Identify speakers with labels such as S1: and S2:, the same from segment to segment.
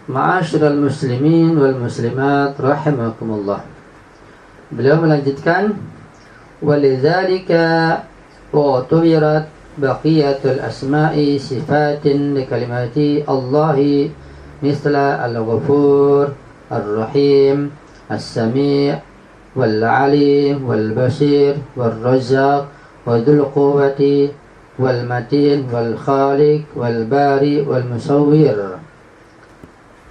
S1: Ma'asyiral muslimin wal muslimat rahimakumullah. Beliau melanjutkan, walidzalika u'tubirat baqiyatul asma'i sifatin li kalimati Allahi misla al-ghafur, ar-rahim, as-sami' wal-alim, wal-basir, wal-razzaq, wadul quwwati, wal-matin, wal-khaliq, wal-bari, wal-musawwir.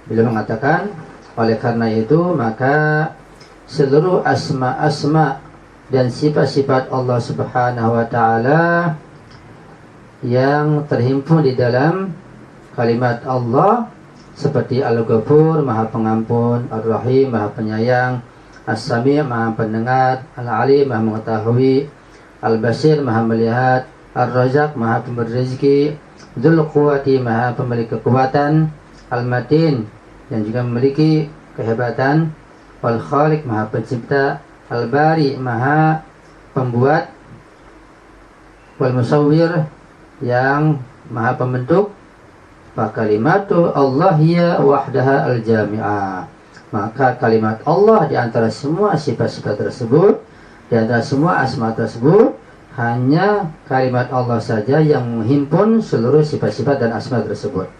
S1: Beliau mengatakan, oleh karena itu maka seluruh asma-asma dan sifat-sifat Allah Subhanahu wa taala yang terhimpun di dalam kalimat Allah seperti Al-Ghafur, Maha Pengampun, Ar-Rahim, Maha Penyayang, As-Sami', Maha Pendengar, Al-Alim, Maha Mengetahui, Al-Basir, Maha Melihat, Ar-Razzaq, Maha Pemberi Rezeki, Dzul Quwwati, Maha Pemilik Kekuatan, Al-Matin, yang juga memiliki kehebatan, Wal-Khaliq, Maha Pencipta, Al-Bari, Maha Pembuat, Wal-Musawwir, yang Maha Pembentuk. Kalimatu Allah hiya wahdaha al-jami'ah. Maka kalimat Allah di antara semua sifat-sifat tersebut, di antara semua asma tersebut, hanya kalimat Allah saja yang menghimpun seluruh sifat-sifat dan asma tersebut.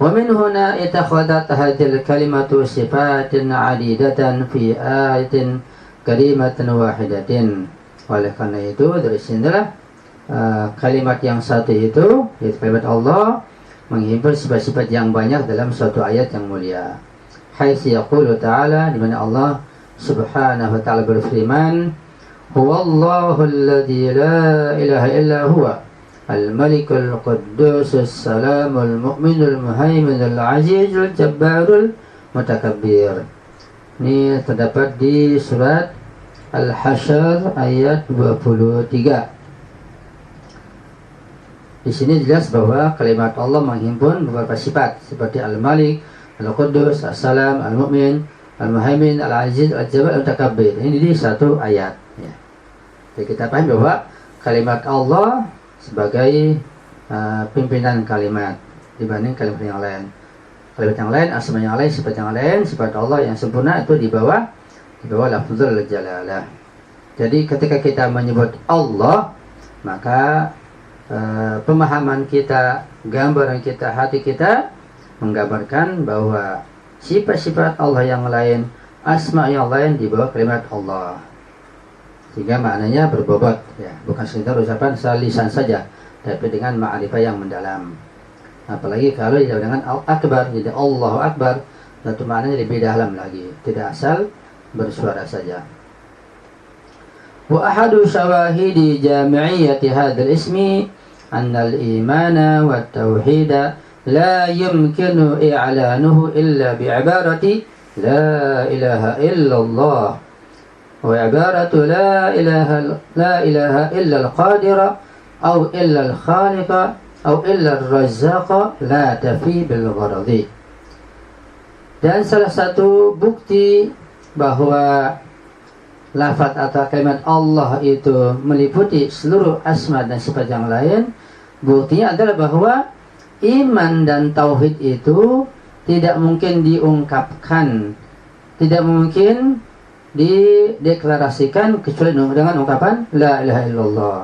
S1: Wa min huna ittakhadhat hadhil kalimatu sifatin 'adidatan fi ayatin kalimatin wahidatin. Oleh karena itu dari sinilah kalimat yang satu itu, yaitu kalimat Allah, menghimpun sifat-sifat yang banyak dalam suatu ayat yang mulia. Haitsu yaqulu ta'ala, di mana Allah Subhanahu wa ta'ala berfirman, huwallahu alladzi la ilaha illa huwa al-malikul quddusus salamul mu'minul muhaiminul azizul jabbarul mutakabbir. Ini terdapat di surat Al-Hasyr ayat 23. Di sini jelas bahwa kalimat Allah menghimpun beberapa sifat seperti Al-Malik, Al-Quddus, As-Salam, Al-Mu'min, Al-Muhaimin, Al-Aziz, Al-Jabbar, Al-Mutakabbir. Ini di satu ayat ya. Jadi kita paham bahwa kalimat Allah sebagai pimpinan kalimat dibanding kalimat yang lain. Kalimat yang lain, asma yang lain, sifat yang lain, sifat Allah yang sempurna itu di bawah lafzul jalalah. Jadi ketika kita menyebut Allah, maka pemahaman kita, gambaran kita, hati kita menggambarkan bahwa sifat-sifat Allah yang lain, asma yang lain di bawah kalimat Allah. Sehingga maknanya berbobot ya, bukan sekedar ucapan lisan saja, tapi dengan ma'rifah yang mendalam. Apalagi kalau ditambah dengan Al-Akbar, jadi Allahu Akbar, tentu maknanya lebih dalam lagi, tidak asal bersuara saja. Wa ahadu syawahidi jami'iyati hadzal ismi anna al-imana wa tauhida la yumkinu i'lanuhu illa bi'ibarati la ilaha illallah. وعبارة لا إله إلا القادر أو إلا الخالق أو إلا الرزاق لا تفي بالغرض. Dan salah satu bukti bahwa lafaz atau kalimat Allah itu meliputi seluruh asma dan sifat yang lain, buktinya adalah bahwa iman dan tauhid itu tidak mungkin diungkapkan, tidak mungkin dideklarasikan kecuali dengan ungkapan la ilaha illallah.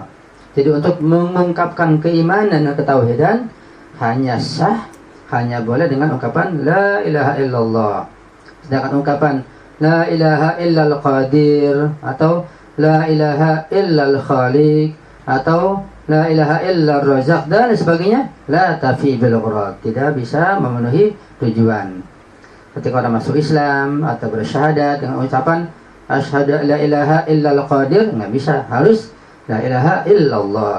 S1: Jadi untuk mengungkapkan keimanan dan ketauhidan hanya sah, hanya boleh dengan ungkapan la ilaha illallah. Sedangkan ungkapan la ilaha illal qadir atau la ilaha illal khaliq atau la ilaha illar razaq dan sebagainya, la tafi bil ghurad, tidak bisa memenuhi tujuan. Ketika orang masuk Islam atau bersyahadat dengan ucapan asyhadu la ilaha illal qadir, nggak bisa, harus la ilaha illallah.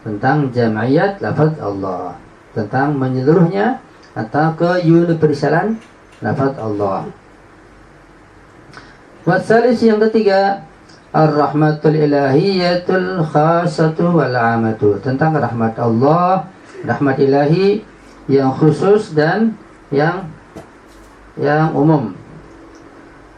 S1: Tentang jam'iyat lafaz Allah, tentang menyeluruhnya atau keuniversalan lafaz Allah. Wasalis yang ketiga, ar-rahmatul ilahiyatul khasatu wal amatu, tentang rahmat Allah, rahmat ilahi yang khusus dan yang umum.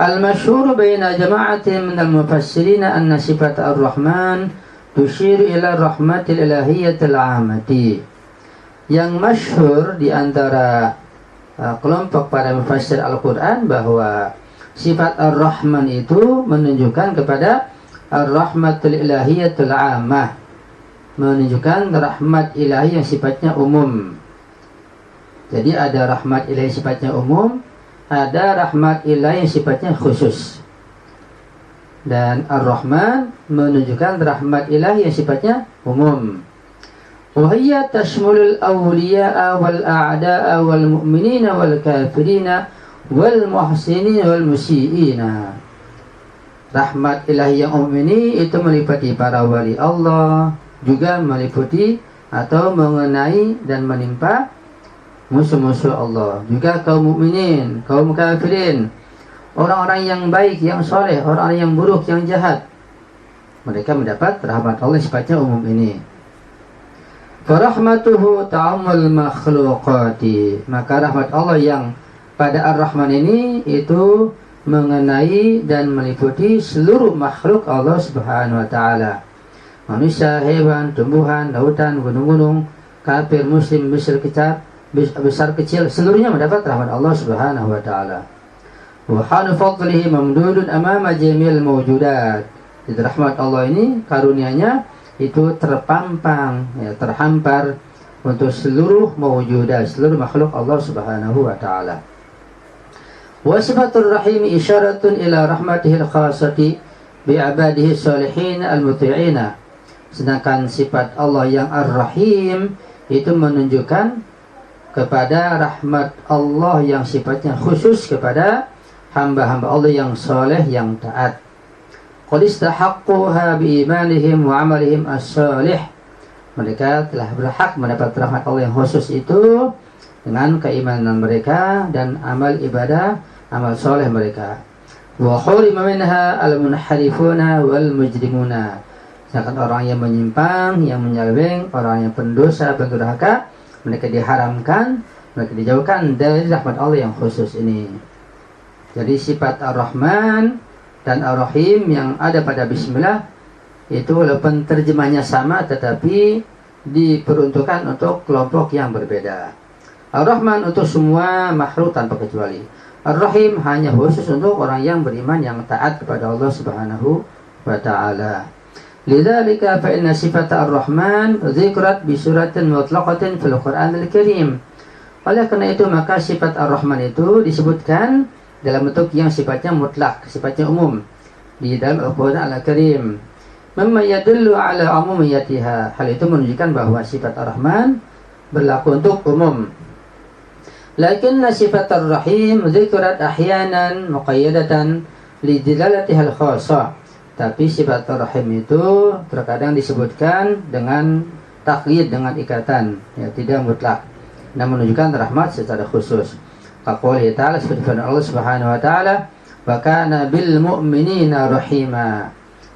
S1: Al-masyhur baina jama'atin min al-mufassirin anna sifat ar-rahman tushir ila rahmatil ilahiyatil amati. Yang masyhur di antara kelompok para mufassir Al-Quran bahwa sifat Ar-Rahman itu menunjukkan kepada Ar-Rahmatul Ilahiyatul Ammah, menunjukkan rahmat ilahi yang sifatnya umum. Jadi ada rahmat ilahi sifatnya umum, ada rahmat ilahi yang sifatnya khusus. Dan Ar-Rahman menunjukkan rahmat ilahi yang sifatnya umum. Wahiyya tashmulul awliya'a wal a'da'a wal mu'minina wal kafirina wal muhsinina wal musiiina. Rahmat ilahi yang umum ini itu meliputi para wali Allah, juga meliputi atau mengenai dan menimpa musuh-musuh Allah, juga kaum mukminin, kaum kafirin, orang-orang yang baik, yang soleh, orang-orang yang buruk, yang jahat. Mereka mendapat rahmat Allah sifatnya umum ini. Farahmatuhu ta'amul makhluqati. Maka rahmat Allah yang pada Ar-Rahman ini itu mengenai dan meliputi seluruh makhluk Allah Subhanahu wa taala. Manusia, hewan, tumbuhan, lautan, gunung-gunung, kafir, muslim, besar kecil, seluruhnya mendapat rahmat Allah Subhanahu wa taala. Wa hanu fadlihi mamdudun amama jamil mawjudat. Jadi rahmat Allah ini karunia-Nya itu terpampang, ya, terhampar untuk seluruh mawjudat, seluruh makhluk Allah Subhanahu wa taala. Wa sifatur rahim isyaratun ila rahmatihil khasati bi ibadihi salihin al-muti'ina. Sedangkan sifat Allah yang Ar-Rahim itu menunjukkan kepada rahmat Allah yang sifatnya khusus kepada hamba-hamba Allah yang soleh, yang taat. Qad istahaqquha biimanihim wa amalihim as-salih. Mereka telah berhak mendapat rahmat Allah yang khusus itu dengan keimanan mereka dan amal ibadah, amal soleh mereka. Wa hurima minha al-munharifuna wal mujrimuna. Sedangkan orang yang menyimpang, yang menyeleweng, orang yang pendosa, pendurhaka, mereka diharamkan, mereka dijauhkan dari rahmat Allah yang khusus ini. Jadi sifat Ar-Rahman dan Ar-Rahim yang ada pada Bismillah itu walaupun terjemahnya sama, tetapi diperuntukkan untuk kelompok yang berbeda. Ar-Rahman untuk semua makhluk tanpa kecuali. Ar-Rahim hanya khusus untuk orang yang beriman, yang taat kepada Allah Subhanahu wa ta'ala. Lidzalika fa inna sifat Ar-Rahman dzikrat bi suratin mutlaqatin fil Qur'anil Karim. Oleh karena itu maka sifat Ar-Rahman itu disebutkan dalam bentuk yang sifatnya mutlak, sifatnya umum di dalam Al-Qur'an Al-Karim. Mimma yadullu ala umumiyatiha. Hal itu menunjukkan bahwa sifat Ar-Rahman berlaku untuk umum. Lakinna sifat Ar-Rahim dzikrat ahyanan muqayyadatan li dilalatiha al-khassah. Tapi sifat Ar-Rahim itu terkadang disebutkan dengan takyid, dengan ikatan, ya, tidak mutlak, namun menunjukkan rahmat secara khusus. Qaulih ta'ala, seperti firman Allah Subhanahu wa taala, wa kana bil mu'minina rahima.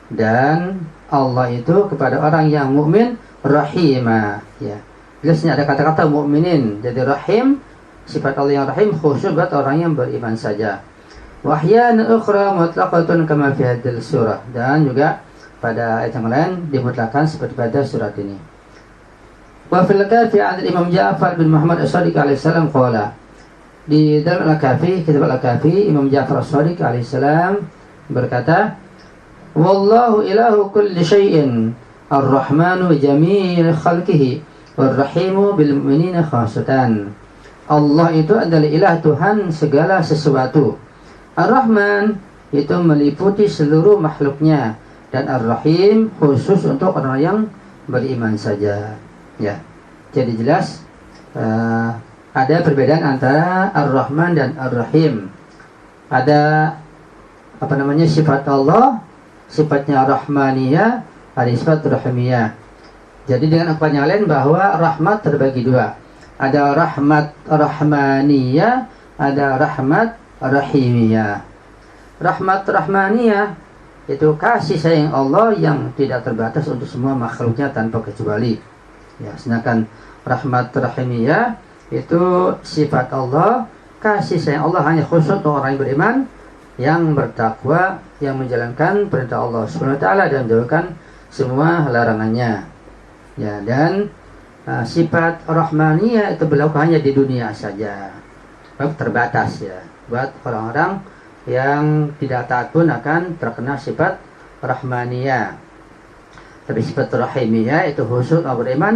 S1: Dan Allah itu kepada orang yang mukmin rahima, ya. Jelasnya ada kata-kata mukminin. Jadi rahim, sifat Allah yang rahim khusus buat orang yang beriman saja. Wahyan ukhra mutlaqatun kama fi hadhihi surah. Dan juga pada ayat yang lain dimutlakkan seperti pada surat ini. Wa fil kafi 'an Imam Ja'far bin Muhammad As-Shadiq alaihi salam qala. Di dalam Al-Kafi, kitab Al-Kafi, Imam Ja'far As-Shadiq alaihi salam berkata, "Wallahu ilahu kulli syai'in, Ar-Rahmanu jami'il khalqihi, War-Rahimu bil mu'minina khassatan." Allah itu adalah ilah, Tuhan segala sesuatu. Ar-Rahman itu meliputi seluruh makhluknya, dan Ar-Rahim khusus untuk orang yang beriman saja. Ya, jadi jelas ada perbedaan antara Ar-Rahman dan Ar-Rahim. Ada sifat Allah, sifatnya Rahmaniyah, ada sifat Rahimiyah. Jadi dengan apa yang lain bahwa rahmat terbagi dua. Ada rahmat Rahmaniyah, ada rahmat Rahimiyah. Rahmat Rahmaniyah itu kasih sayang Allah yang tidak terbatas untuk semua makhluknya tanpa kecuali. Ya, sedangkan rahmat Rahimiyah itu sifat Allah, kasih sayang Allah hanya khusus untuk orang yang beriman, yang bertakwa, yang menjalankan perintah Allah Subhanahu wa taala dan menjauhkan semua larangannya. Ya, dan sifat Rahmaniyah itu berlaku hanya di dunia saja. terbatas ya. Buat orang-orang yang tidak taat pun akan terkena sifat rahmaniyah. Tapi sifat rahimiyah itu khusus orang beriman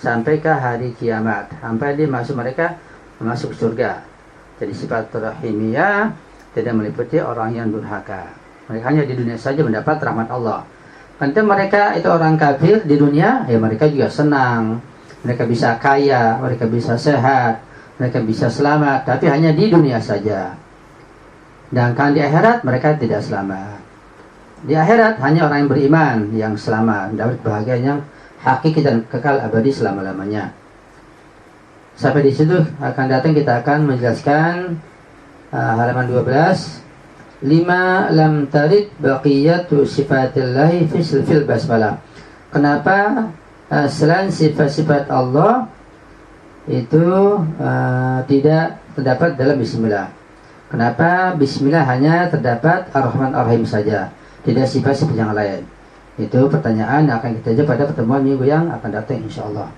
S1: sampai ke hari kiamat, sampai mereka masuk surga. Jadi sifat rahimiyah tidak meliputi orang yang durhaka. Mereka hanya di dunia saja mendapat rahmat Allah. Nanti mereka itu orang kafir di dunia, ya mereka juga senang. Mereka bisa kaya, mereka bisa sehat, mereka bisa selamat, tapi hanya di dunia saja. Dan kan di akhirat mereka tidak selamat. Di akhirat hanya orang yang beriman yang selamat, dapat bahagia yang hakiki dan kekal abadi selama-lamanya. Sampai di situ akan datang kita akan menjelaskan halaman 12. 5 lam tarid baqiyatu sifatillahi fil basmalah. Kenapa selain sifat-sifat Allah itu tidak terdapat dalam bismillah? Kenapa bismillah hanya terdapat ar-Rahman ar-Rahim saja, tidak sifat-sifat yang lain? Itu pertanyaan yang akan kita jawab pada pertemuan minggu yang akan datang insyaallah.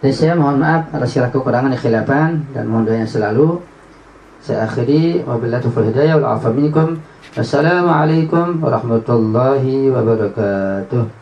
S1: Dan saya mohon maaf atas segala kekurangan dan khilafan, dan mohon doanya selalu. Saya akhiri wabillahi taufiq hidayah wal afa minkum. Assalamualaikum warahmatullahi wabarakatuh.